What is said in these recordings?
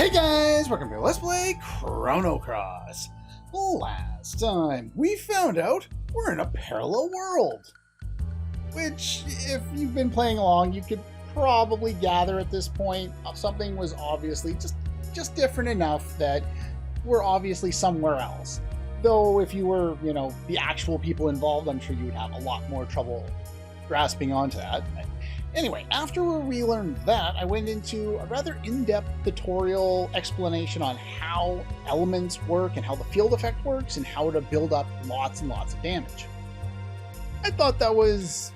Hey guys, welcome to Let's Play Chrono. Last time, we found out we're in a parallel world. Which, if you've been playing along, you could probably gather at this point, something was obviously just different enough that we're obviously somewhere else. Though if you were, the actual people involved, I'm sure you would have a lot more trouble grasping onto that. Anyway, after we learned that, I went into a rather in-depth tutorial explanation on how elements work and how the field effect works and how to build up lots and lots of damage. I thought that was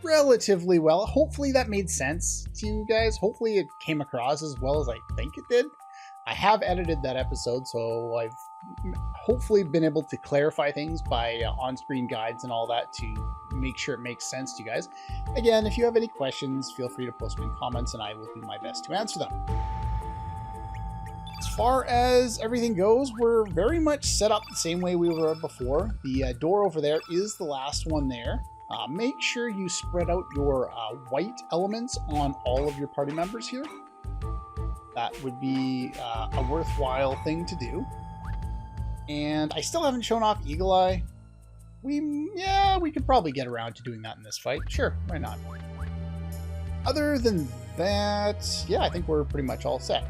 relatively well. Hopefully that made sense to you guys. Hopefully it came across as well as I think it did. I have edited that episode, so I've hopefully been able to clarify things by on-screen guides and all that to make sure it makes sense to you guys. Again, if you have any questions, feel free to post them in comments and I will do my best to answer them. As far as everything goes, we're very much set up the same way we were before. The door over there is the last one there. Make sure you spread out your white elements on all of your party members here. That would be a worthwhile thing to do. And I still haven't shown off Eagle Eye. We could probably get around to doing that in this fight. Sure, why not? Other than that, yeah, I think we're pretty much all set.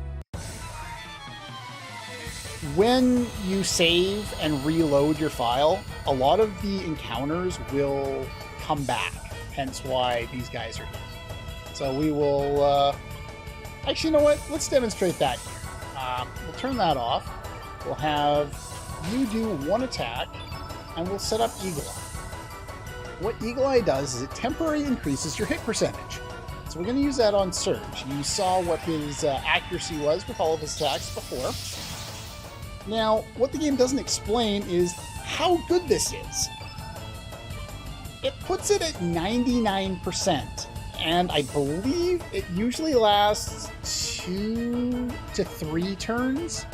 When you save and reload your file, a lot of the encounters will come back. Hence why these guys are here. So we will... Actually, you know what? Let's demonstrate that here. We'll turn that off. We'll have you do one attack, and we'll set up Eagle Eye. What Eagle Eye does is it temporarily increases your hit percentage. So we're going to use that on Surge. You saw what his accuracy was with all of his attacks before. Now, what the game doesn't explain is how good this is. It puts it at 99%. And I believe it usually lasts 2 to 3 turns,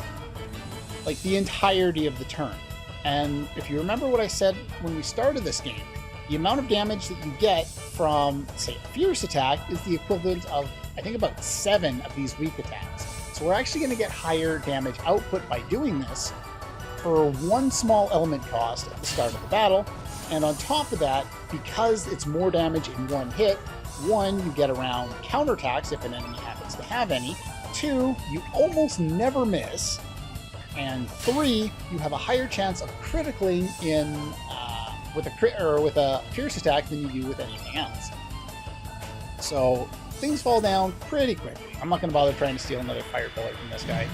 like the entirety of the turn. And if you remember what I said when we started this game, the amount of damage that you get from, say, a fierce attack is the equivalent of, I think, about 7 of these weak attacks. So we're actually going to get higher damage output by doing this for one small element cost at the start of the battle. And on top of that, because it's more damage in one hit, 1, you get around counterattacks if an enemy happens to have any. 2, you almost never miss. And 3, you have a higher chance of critically in with a fierce attack than you do with anything else. So things fall down pretty quickly. I'm not going to bother trying to steal another fire bullet from this guy.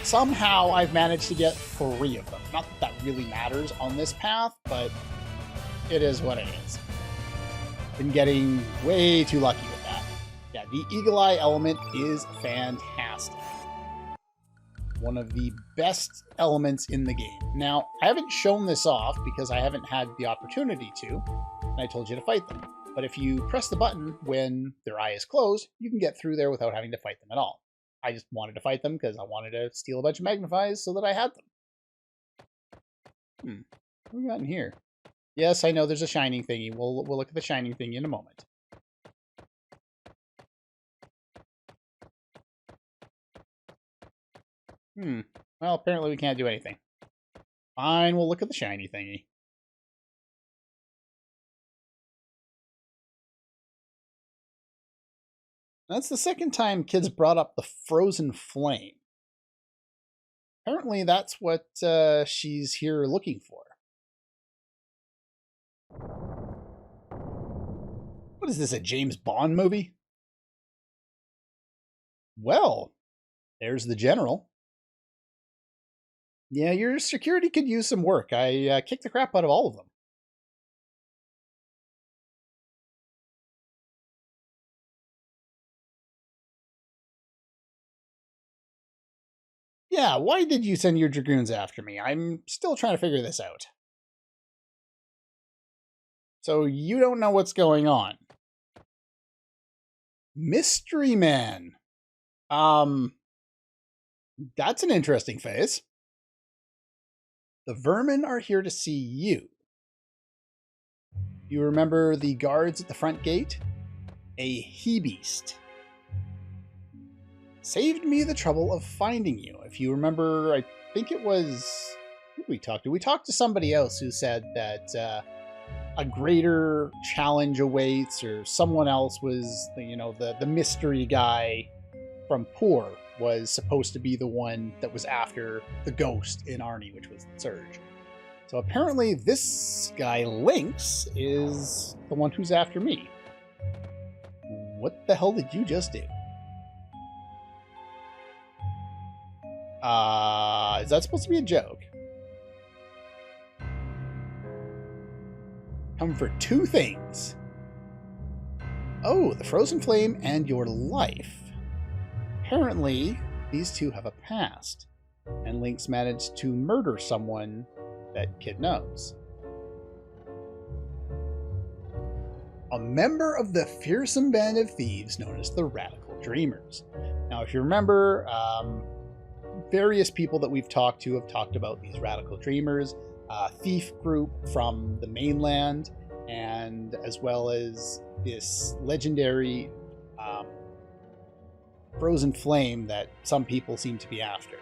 Somehow I've managed to get 3 of them. Not that that really matters on this path, but it is what it is. Been getting way too lucky with that. Yeah, the Eagle Eye element is fantastic. One of the best elements in the game. Now, I haven't shown this off because I haven't had the opportunity to, and I told you to fight them. But if you press the button when their eye is closed, you can get through there without having to fight them at all. I just wanted to fight them because I wanted to steal a bunch of magnifies so that I had them. What have we got in here? Yes, I know there's a shining thingy. We'll look at the shining thingy in a moment. Well, apparently we can't do anything. Fine, we'll look at the shiny thingy. That's the second time kids brought up the frozen flame. Apparently that's what she's here looking for. What is this, a James Bond movie? Well, there's the general. Yeah, your security could use some work. I kicked the crap out of all of them. Yeah, why did you send your dragoons after me? I'm still trying to figure this out. So you don't know what's going on. Mystery Man. That's an interesting face. The vermin are here to see you. You remember the guards at the front gate? A he-beast. saved me the trouble of finding you. If you remember, I think it was... Who did we talk to? We talked to somebody else who said that a greater challenge awaits, or someone else was, you know, the mystery guy from Poor was supposed to be the one that was after the ghost in Arnie, which was the Surge. So apparently this guy, Lynx, is the one who's after me. What the hell did you just do? Is that supposed to be a joke? Come for two things. Oh, the Frozen Flame and your life. Apparently, these two have a past, and Lynx managed to murder someone that Kid knows. A member of the fearsome band of thieves known as the Radical Dreamers. Now, if you remember, various people that we've talked to have talked about these Radical Dreamers, a thief group from the mainland, and as well as this legendary Frozen Flame that some people seem to be after.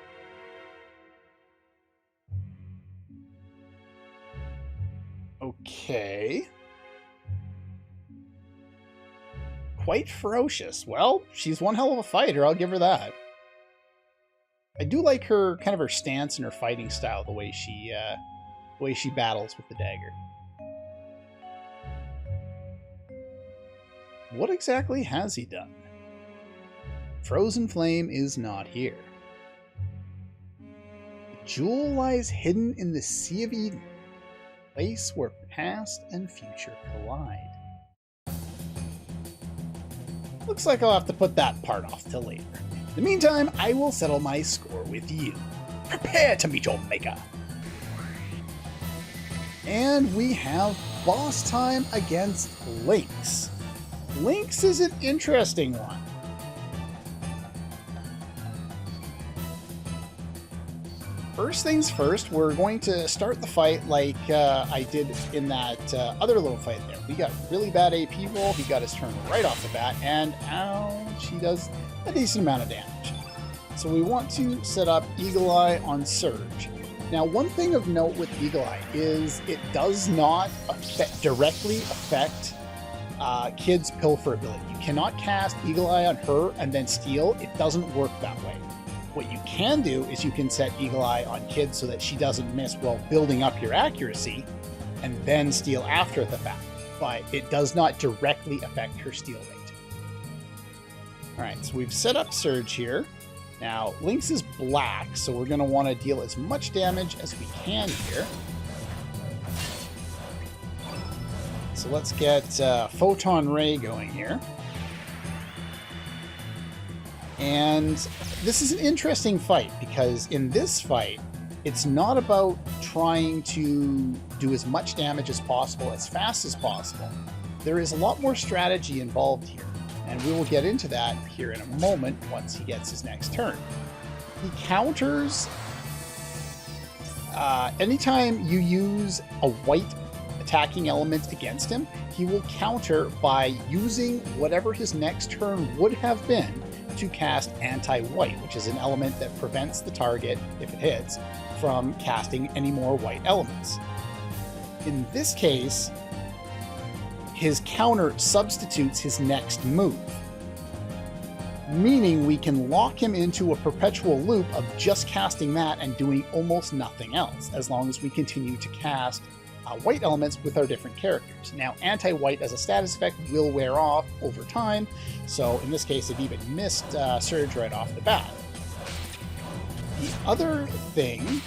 Okay. Quite ferocious. Well, she's one hell of a fighter, I'll give her that. I do like her kind of her stance and her fighting style, the way she battles with the dagger. What exactly has he done? Frozen Flame is not here. The jewel lies hidden in the Sea of Eden, a place where past and future collide. Looks like I'll have to put that part off till later. In the meantime, I will settle my score with you. Prepare to meet your maker. And we have boss time against Lynx. Lynx is an interesting one. First things first, we're going to start the fight like I did in that other little fight there. We got really bad AP roll, he got his turn right off the bat, and ouch, he does a decent amount of damage. So we want to set up Eagle Eye on Surge. Now, one thing of note with Eagle Eye is it does not directly affect Kid's Pilfer ability. You cannot cast Eagle Eye on her and then steal. It doesn't work that way. What you can do is you can set Eagle Eye on Kid so that she doesn't miss while building up your accuracy, and then steal after the fact. But it does not directly affect her steal rate. Alright, so we've set up Surge here. Now, Lynx is black, so we're going to want to deal as much damage as we can here. So let's get Photon Ray going here. And this is an interesting fight, because in this fight, it's not about trying to do as much damage as possible, as fast as possible. There is a lot more strategy involved here, and we will get into that here in a moment once he gets his next turn. He counters... anytime you use a white attacking element against him, he will counter by using whatever his next turn would have been to cast Anti-White, which is an element that prevents the target, if it hits, from casting any more white elements. In this case, his counter substitutes his next move, meaning we can lock him into a perpetual loop of just casting that and doing almost nothing else, as long as we continue to cast white elements with our different characters. Now, Anti-White as a status effect will wear off over time, so in this case it even missed Surge right off the bat. The other thing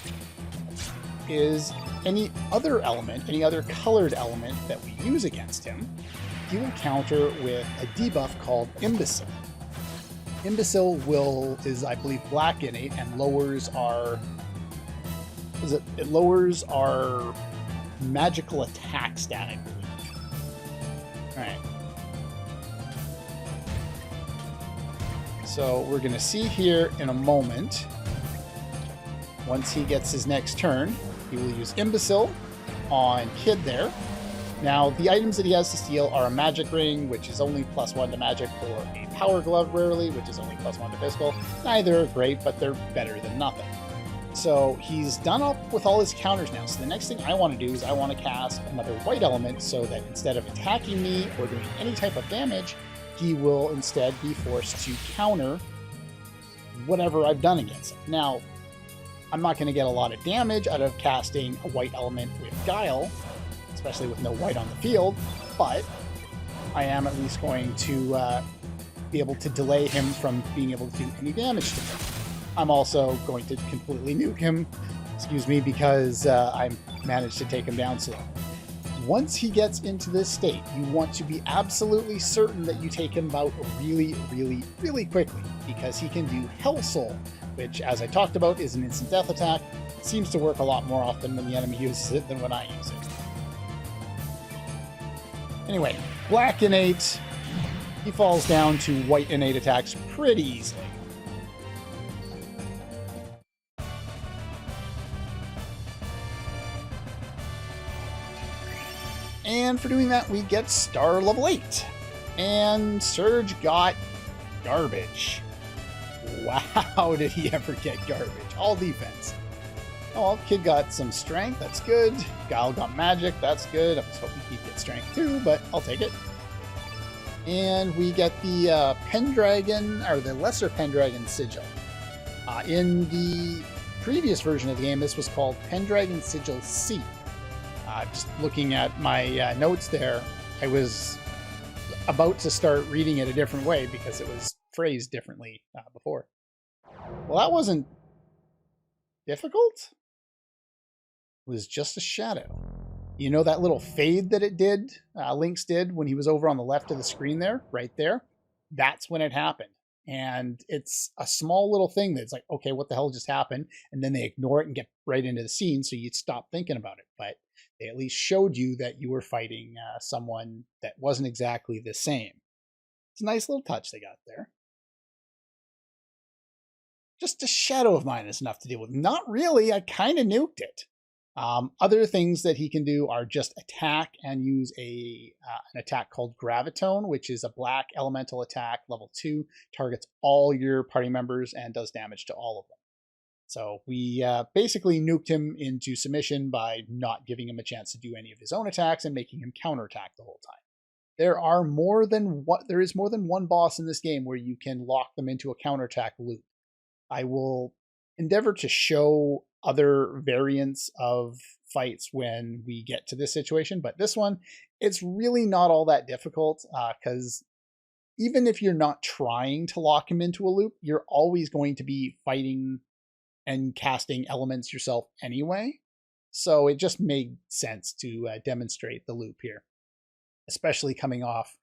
is any other element, any other colored element that we use against him, he will counter with a debuff called Imbecile. Imbecile is, I believe, black innate and lowers our... It lowers our magical attack stat, I believe. Alright. So we're going to see here in a moment, once he gets his next turn, he will use Imbecile on Kid there, Now, the items that he has to steal are a magic ring, which is only +1 to magic, or a power glove rarely, which is only +1 to physical. Neither are great, but they're better than nothing. So he's done up with all his counters now. So the next thing I want to do is I want to cast another white element so that instead of attacking me or doing any type of damage, he will instead be forced to counter whatever I've done against him. Now, I'm not going to get a lot of damage out of casting a white element with Guile, especially with no white on the field, but I am at least going to be able to delay him from being able to do any damage to me. I'm also going to completely nuke him, because I managed to take him down slow. Once he gets into this state, you want to be absolutely certain that you take him out really, really, really quickly, because he can do Hell Soul, which, as I talked about, is an instant death attack. It seems to work a lot more often when the enemy uses it than when I use it. Anyway, black innate, he falls down to white innate attacks pretty easily. And for doing that, we get star level 8. And Surge got garbage. Wow, did he ever get garbage? All defense. Oh, well, Kid got some strength, that's good. Guile got magic, that's good. I was hoping he'd get strength too, but I'll take it. And we get the Pendragon, or the Lesser Pendragon Sigil. In the previous version of the game, this was called Pendragon Sigil C. Just looking at my notes there, I was about to start reading it a different way because it was phrased differently before. Well, that wasn't difficult. It was just a shadow. You know that little fade that it did, Lynx did when he was over on the left of the screen there, right there? That's when it happened. And it's a small little thing that's like, okay, what the hell just happened? And then they ignore it and get right into the scene, so you'd stop thinking about it. But they at least showed you that you were fighting someone that wasn't exactly the same. It's a nice little touch they got there. Just a shadow of mine is enough to deal with. Not really, I kind of nuked it. Other things that he can do are just attack and use an attack called Gravitone, which is a black elemental attack, level 2, targets all your party members and does damage to all of them. So we basically nuked him into submission by not giving him a chance to do any of his own attacks and making him counterattack the whole time. There is more than one boss in this game where you can lock them into a counterattack loop. I will endeavor to show other variants of fights when we get to this situation, but this one, it's really not all that difficult because even if you're not trying to lock him into a loop, you're always going to be fighting and casting elements yourself anyway. So it just made sense to demonstrate the loop here, especially coming off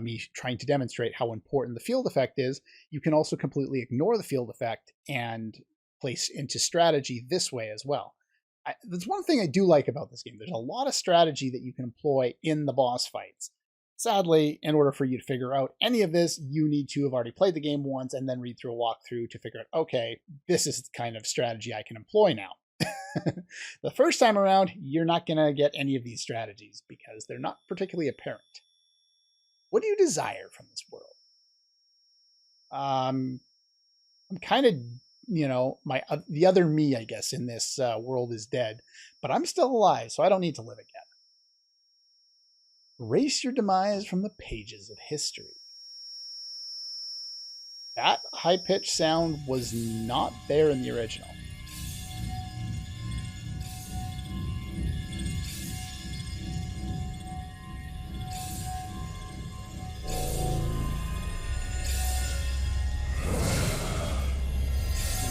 me trying to demonstrate how important the field effect is. You can also completely ignore the field effect and place into strategy this way as well. That's one thing I do like about this game. There's a lot of strategy that you can employ in the boss fights. Sadly, in order for you to figure out any of this, you need to have already played the game once and then read through a walkthrough to figure out, okay, this is the kind of strategy I can employ now. The first time around, you're not going to get any of these strategies because they're not particularly apparent. What do you desire from this world? I'm kind of, the other me, I guess, in this world is dead, but I'm still alive, so I don't need to live again. Erase your demise from the pages of history. That high-pitched sound was not there in the original.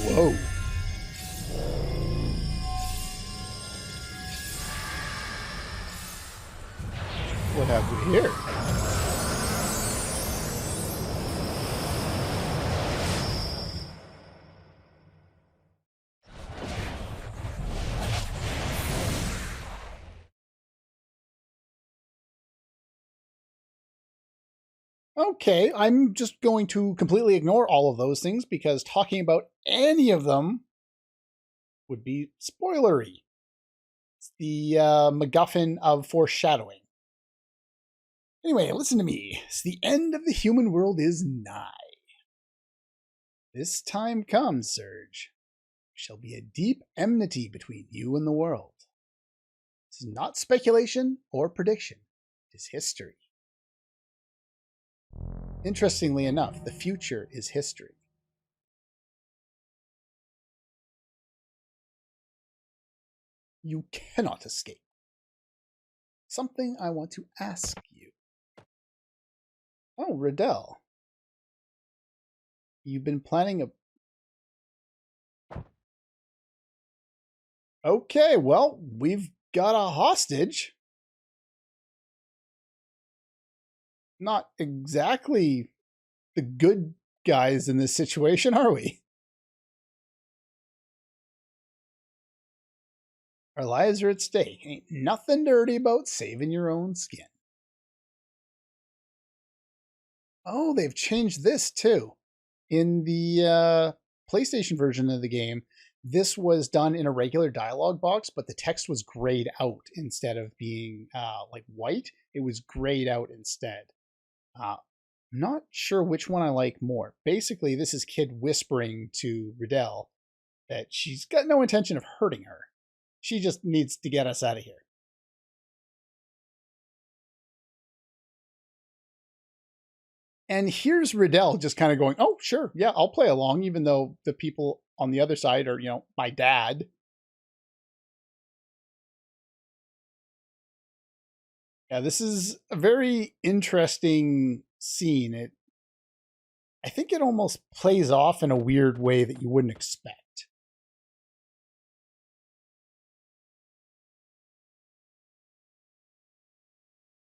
Whoa. What have we here? Okay, I'm just going to completely ignore all of those things because talking about any of them would be spoilery. It's the MacGuffin of foreshadowing. Anyway, listen to me. The end of the human world is nigh. This time comes, Surge. There shall be a deep enmity between you and the world. This is not speculation or prediction. It is history. Interestingly enough, the future is history. You cannot escape. Something I want to ask you. Oh, Riddell. You've been planning a... Okay, well, we've got a hostage. Not exactly the good guys in this situation, are we? Our lives are at stake. Ain't nothing dirty about saving your own skin. Oh, they've changed this too. In the PlayStation version of the game, this was done in a regular dialogue box, but the text was grayed out instead of being like white. It was grayed out instead. I'm not sure which one I like more. Basically, this is Kid whispering to Riddell that she's got no intention of hurting her. She just needs to get us out of here. And here's Riddell just kind of going, oh, sure, yeah, I'll play along, even though the people on the other side are, my dad. Yeah, this is a very interesting scene. I think it almost plays off in a weird way that you wouldn't expect.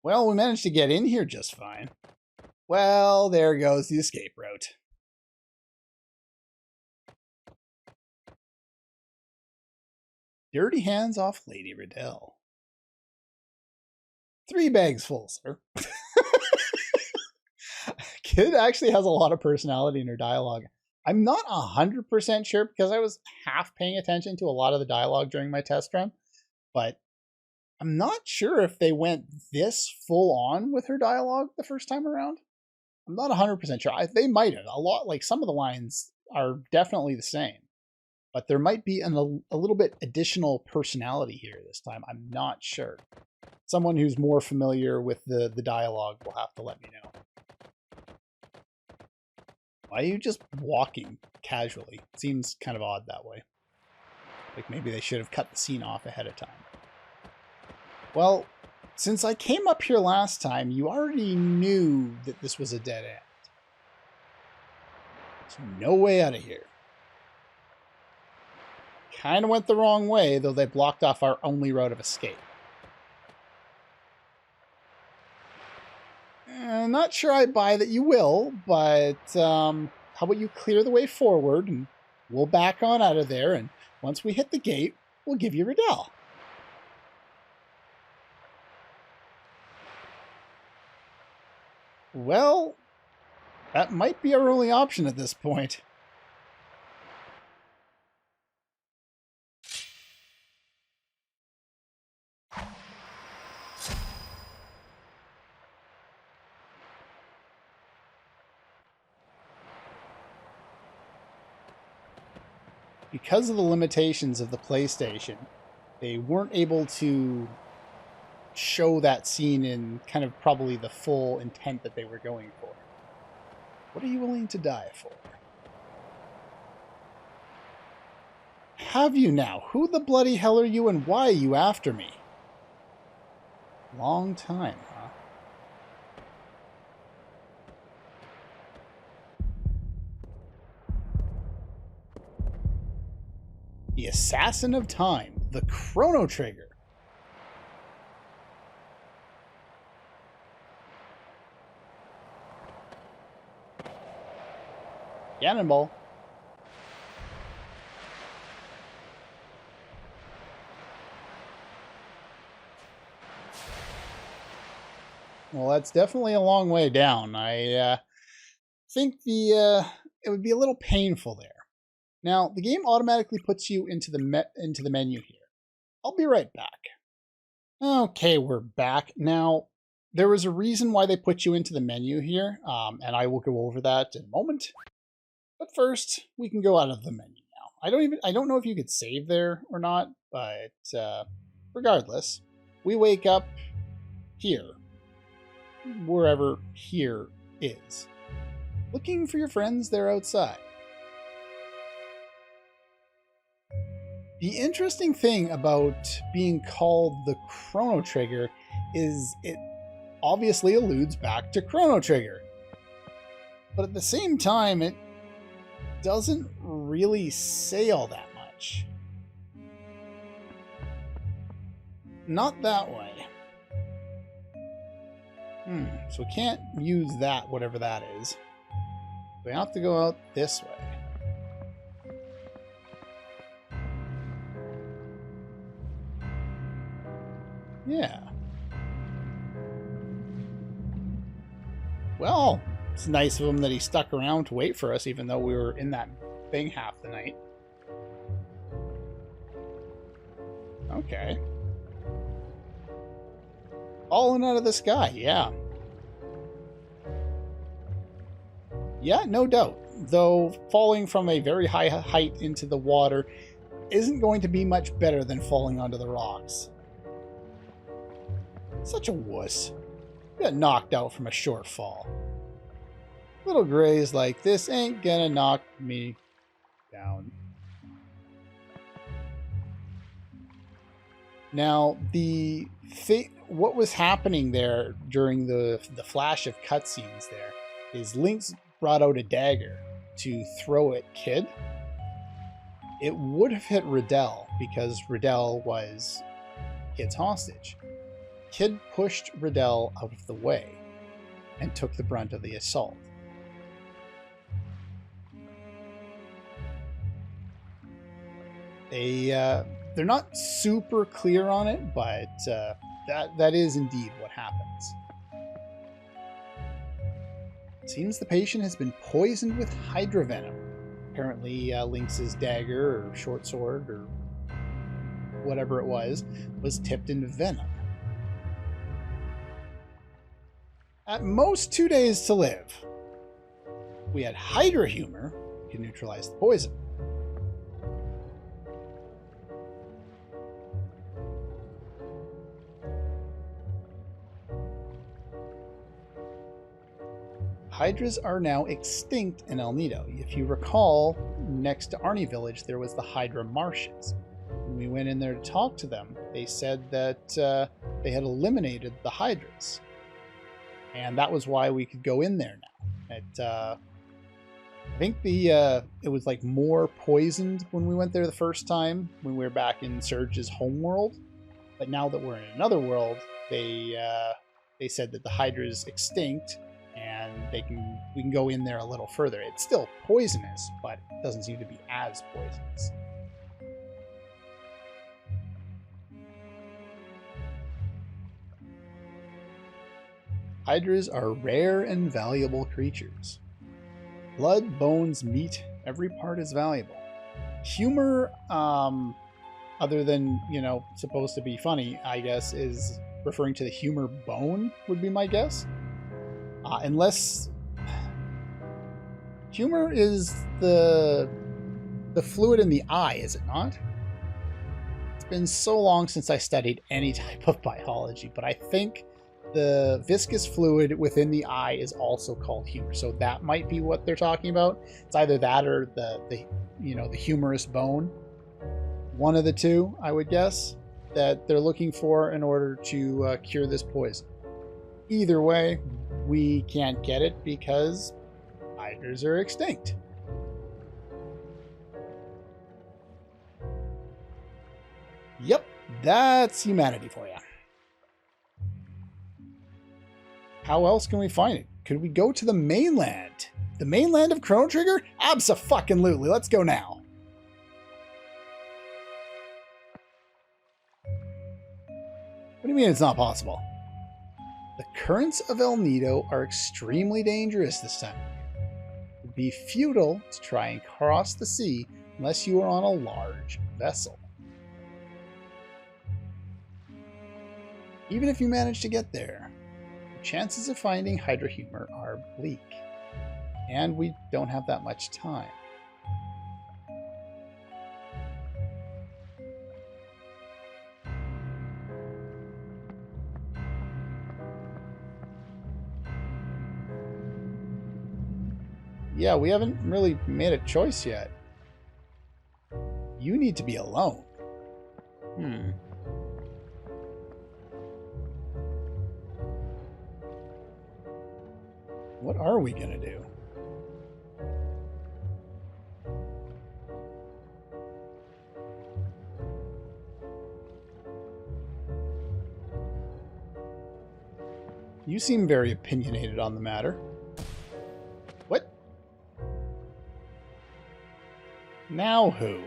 Well, we managed to get in here just fine. Well, there goes the escape route. Dirty hands off Lady Riddell. 3 bags full, sir. Kid actually has a lot of personality in her dialogue. I'm not 100% sure because I was half paying attention to a lot of the dialogue during my test run, but I'm not sure if they went this full on with her dialogue the first time around. I'm not 100% sure. They might have. A lot, like some of the lines are definitely the same, but there might be a little bit additional personality here this time. I'm not sure. Someone who's more familiar with the dialogue will have to let me know. Why are you just walking casually? It seems kind of odd that way. Like maybe they should have cut the scene off ahead of time. Well, since I came up here last time, you already knew that this was a dead end. There's no way out of here. Kind of went the wrong way, though they blocked off our only route of escape. Not sure I buy that you will, but how about you clear the way forward and we'll back on out of there, and once we hit the gate, we'll give you Riddell. Well, that might be our only option at this point. Because of the limitations of the PlayStation, they weren't able to show that scene in kind of probably the full intent that they were going for. What are you willing to die for? Have you now? Who the bloody hell are you and why are you after me? Long time, huh? The Assassin of Time, the Chrono Trigger. Cannonball. Well, that's definitely a long way down. I think it would be a little painful there. Now, the game automatically puts you into the menu here. I'll be right back. Okay, we're back. Now, there was a reason why they put you into the menu here, and I will go over that in a moment. But first, we can go out of the menu now. I don't know if you could save there or not, but regardless, we wake up here, wherever here is, looking for your friends there outside. The interesting thing about being called the Chrono Trigger is it obviously alludes back to Chrono Trigger. But at the same time, it doesn't really say all that much. Not that way. So we can't use that, whatever that is. We have to go out this way. Yeah. Well, it's nice of him that he stuck around to wait for us, even though we were in that thing half the night. Okay. Falling out of the sky, yeah. Yeah, no doubt. Though falling from a very high height into the water isn't going to be much better than falling onto the rocks. Such a wuss. Got knocked out from a short fall. Little grays like this ain't gonna knock me down. Now, what was happening there during the flash of cutscenes there is Lynx brought out a dagger to throw at Kid. It would have hit Riddell because Riddell was Kid's hostage. Kid pushed Riddell out of the way and took the brunt of the assault. They're not super clear on it, but that is indeed what happens. It seems the patient has been poisoned with Hydra venom. Apparently, Lynx's dagger or short sword or whatever it was tipped into venom. At most 2 days to live. We had Hydra humor, can neutralize the poison. Hydras are now extinct in El Nido. If you recall, next to Arnie Village, there was the Hydra Marshes. When we went in there to talk to them, they said that they had eliminated the Hydras. And that was why we could go in there now. I think it was like more poisoned when we went there the first time, when we were back in Surge's homeworld. But now that we're in another world, they said that the Hydra's extinct, and we can go in there a little further. It's still poisonous, but it doesn't seem to be as poisonous. Hydras are rare and valuable creatures. Blood, bones, meat, every part is valuable. Humor, other than, supposed to be funny, I guess, is referring to the humor bone, would be my guess. Unless humor is the fluid in the eye, is it not? It's been so long since I studied any type of biology, but I think the viscous fluid within the eye is also called humor. So that might be what they're talking about. It's either that or the humorous bone. One of the two, I would guess, that they're looking for in order to cure this poison. Either way, we can't get it because Hydras are extinct. Yep, that's humanity for you. How else can we find it? Could we go to the mainland? The mainland of Chrono Trigger? Abso-fucking-lutely. Let's go now. What do you mean it's not possible? The currents of El Nido are extremely dangerous this time. It would be futile to try and cross the sea unless you are on a large vessel. Even if you manage to get there, chances of finding hydrohumor are bleak. And we don't have that much time. Yeah, we haven't really made a choice yet. You need to be alone. What are we gonna do? You seem very opinionated on the matter. What? Now who?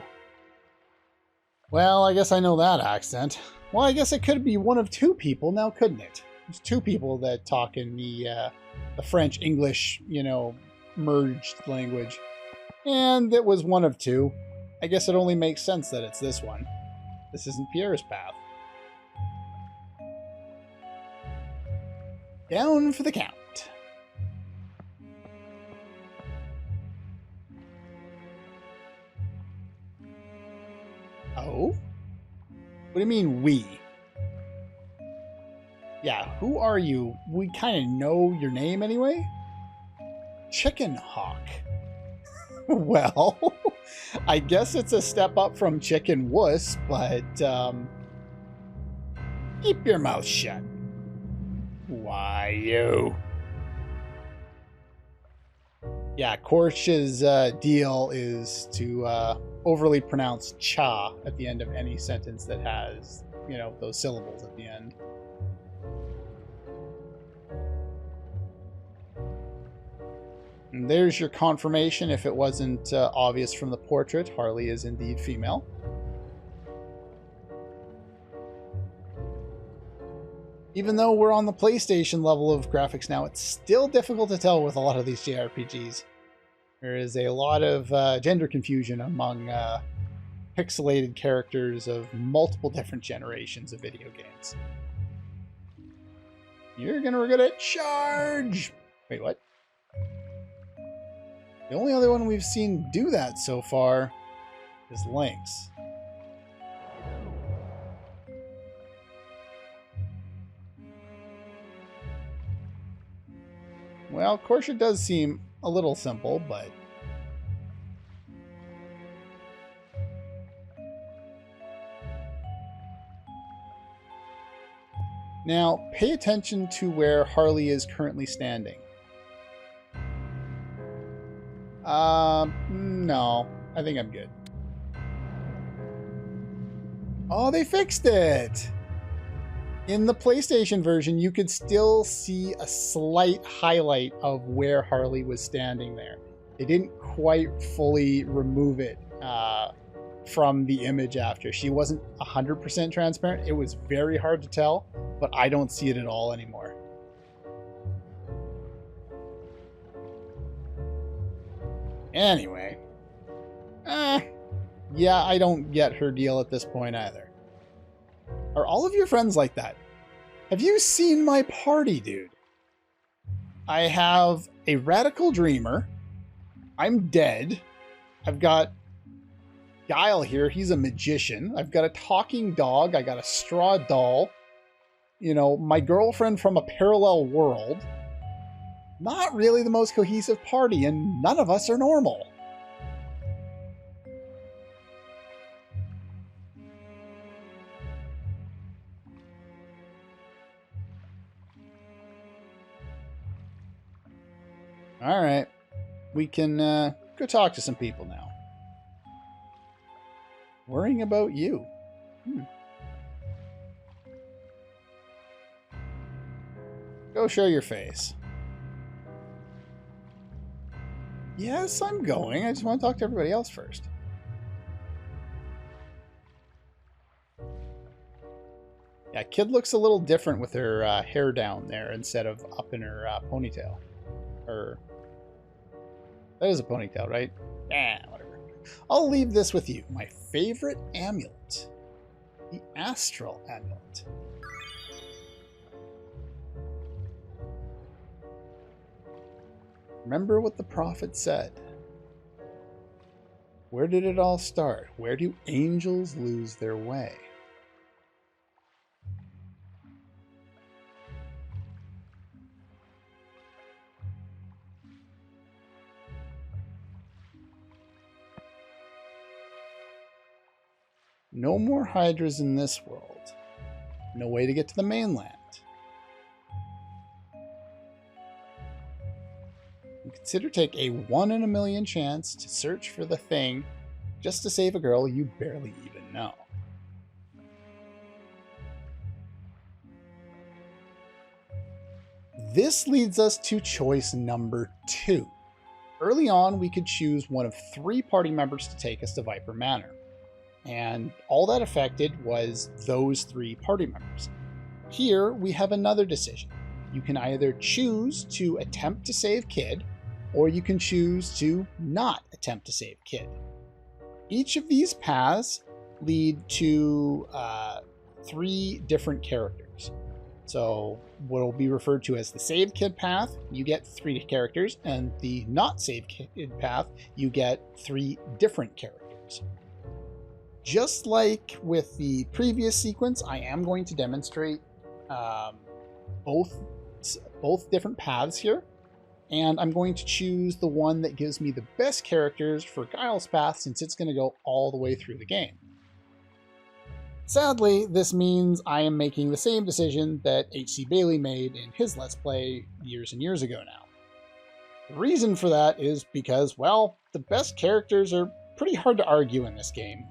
Well, I guess I know that accent. Well, I guess it could be one of two people now, couldn't it? There's two people that talk in the French-English, you know, merged language. And it was one of two. I guess it only makes sense that it's this one. This isn't Pierre's path. Down for the count. Oh? What do you mean, we? Yeah, who are you? We kind of know your name anyway? Chicken Hawk. Well, I guess it's a step up from Chicken Wuss, but, keep your mouth shut. Why, you? Yeah, Korsh's deal is to overly pronounce cha at the end of any sentence that has, you know, those syllables at the end. And there's your confirmation if it wasn't obvious from the portrait. Harley is indeed female. Even though we're on the PlayStation level of graphics now, it's still difficult to tell with a lot of these JRPGs. There is a lot of gender confusion among pixelated characters of multiple different generations of video games. You're gonna regret it. Charge! Wait, what? The only other one we've seen do that so far is Lynx. Well, of course it does seem a little simple, but... Now, pay attention to where Harley is currently standing. No. I think I'm good. Oh, they fixed it! In the PlayStation version, you could still see a slight highlight of where Harley was standing there. They didn't quite fully remove it from the image after. She wasn't 100% transparent. It was very hard to tell, but I don't see it at all anymore. Anyway. Yeah, I don't get her deal at this point either. Are all of your friends like that? Have you seen my party, dude? I have a radical dreamer. I'm dead. I've got Guile here. He's a magician. I've got a talking dog. I got a straw doll. You know, my girlfriend from a parallel world. Not really the most cohesive party, and none of us are normal. All right, we can go talk to some people now. Worrying about you. Go show your face. Yes, I'm going. I just want to talk to everybody else first. Yeah, kid looks a little different with her hair down there instead of up in her ponytail. Or... that is a ponytail, right? Whatever. I'll leave this with you. My favorite amulet. The Astral Amulet. Remember what the prophet said. Where did it all start? Where do angels lose their way? No more hydras in this world. No way to get to the mainland. You consider take a 1 in a million chance to search for the thing just to save a girl you barely even know. This leads us to choice number 2. Early on, we could choose one of 3 party members to take us to Viper Manor. And all that affected was those 3 party members. Here, we have another decision. You can either choose to attempt to save Kid, or you can choose to not attempt to save Kid. Each of these paths lead to 3 different characters. So what will be referred to as the Save Kid path, you get 3 characters, and the Not Save Kid path, you get 3 different characters. Just like with the previous sequence, I am going to demonstrate both different paths here, and I'm going to choose the one that gives me the best characters for Guile's path, since it's going to go all the way through the game. Sadly, this means I am making the same decision that H.C. Bailey made in his Let's Play years and years ago now. The reason for that is because, well, the best characters are pretty hard to argue in this game.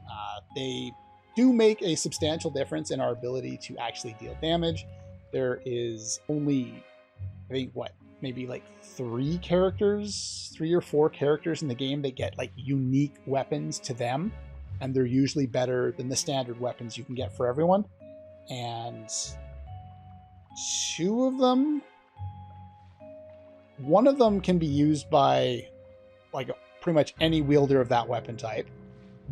They do make a substantial difference in our ability to actually deal damage. There is only, I think, maybe like 3 or 4 characters in the game that get like unique weapons to them, and they're usually better than the standard weapons you can get for everyone. And 2 of them, one of them can be used by like pretty much any wielder of that weapon type.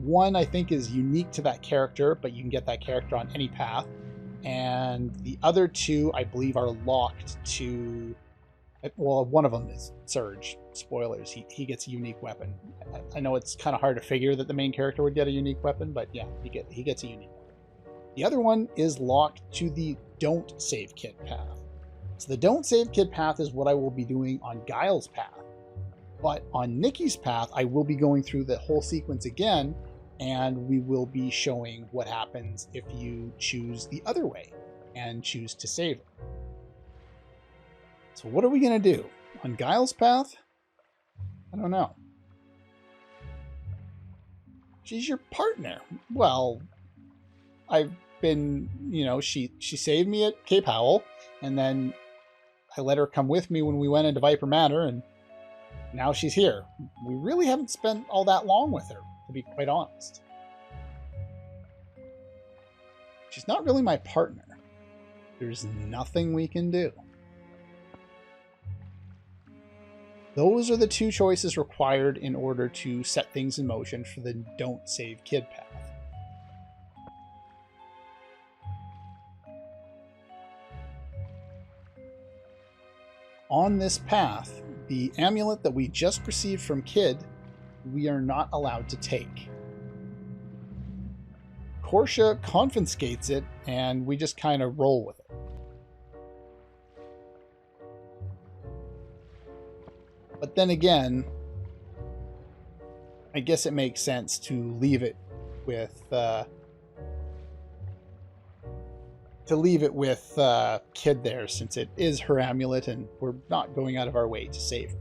One, I think, is unique to that character, but you can get that character on any path. And the other 2, I believe, are locked to... Well, one of them is Surge. Spoilers, he gets a unique weapon. I know it's kind of hard to figure that the main character would get a unique weapon, but yeah, he gets a unique weapon. The other one is locked to the Don't Save Kid path. So the Don't Save Kid path is what I will be doing on Guile's path. But on Nikki's path, I will be going through the whole sequence again, and we will be showing what happens if you choose the other way and choose to save her. So what are we going to do? On Guile's path? I don't know. She's your partner. Well, I've been, she saved me at Cape Howell, and then I let her come with me when we went into Viper Manor, and now she's here. We really haven't spent all that long with her, to be quite honest. She's not really my partner. There's nothing we can do. Those are the 2 choices required in order to set things in motion for the Don't Save Kid path. On this path, the amulet that we just received from Kid, we are not allowed to take. Portia confiscates it, and we just kind of roll with it. But then again, I guess it makes sense to leave it with Kid there, since it is her amulet and we're not going out of our way to save her.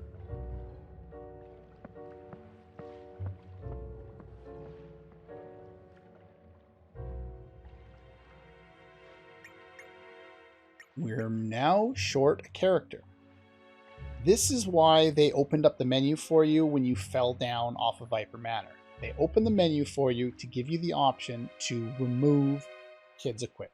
We're now short a character. This is why they opened up the menu for you when you fell down off of Viper Manor. They opened the menu for you to give you the option to remove Kid's equipment.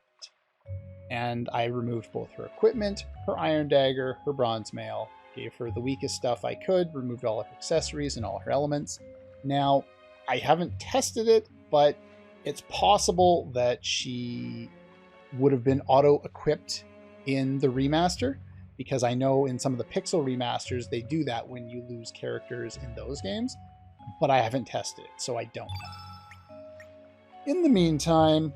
And I removed both her equipment, her iron dagger, her bronze mail, gave her the weakest stuff I could, removed all her accessories and all her elements. Now, I haven't tested it, but it's possible that she would have been auto-equipped in the remaster, because I know in some of the Pixel remasters they do that when you lose characters in those games, but I haven't tested it, so I don't know. In the meantime,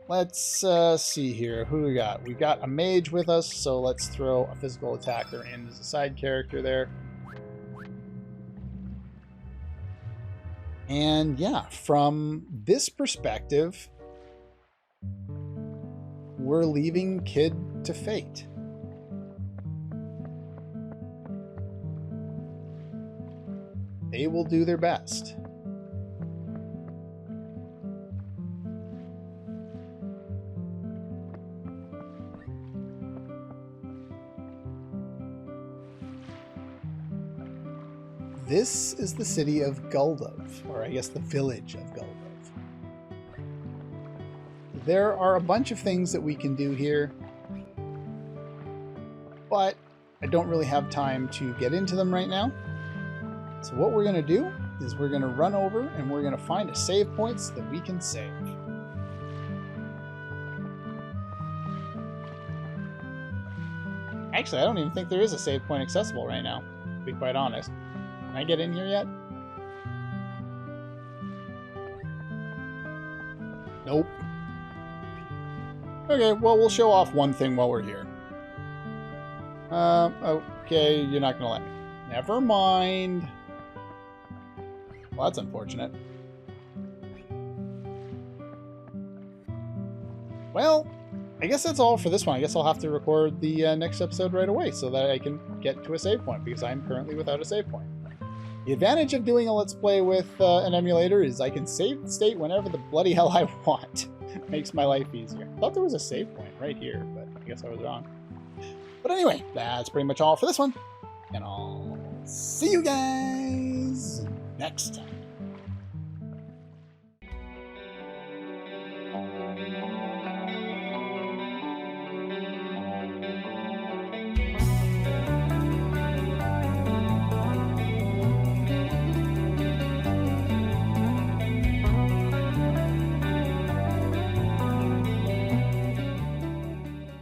let's see here. Who do we got? We've got a mage with us, so let's throw a physical attacker in as a side character there. And yeah, from this perspective, we're leaving Kid to fate. They will do their best. This is the city of Guldov, or I guess the village of Guldov. There are a bunch of things that we can do here, but I don't really have time to get into them right now. So what we're going to do is we're going to run over and we're going to find a save point so that we can save. Actually, I don't even think there is a save point accessible right now, to be quite honest. Can I get in here yet? Nope. Okay, well, we'll show off one thing while we're here. Okay, you're not gonna let me. Never mind. Well, that's unfortunate. Well, I guess that's all for this one. I guess I'll have to record the next episode right away so that I can get to a save point, because I'm currently without a save point. The advantage of doing a Let's Play with an emulator is I can save the state whenever the bloody hell I want. Makes my life easier. I thought there was a save point right here, but I guess I was wrong. But anyway, that's pretty much all for this one. And I'll see you guys next time.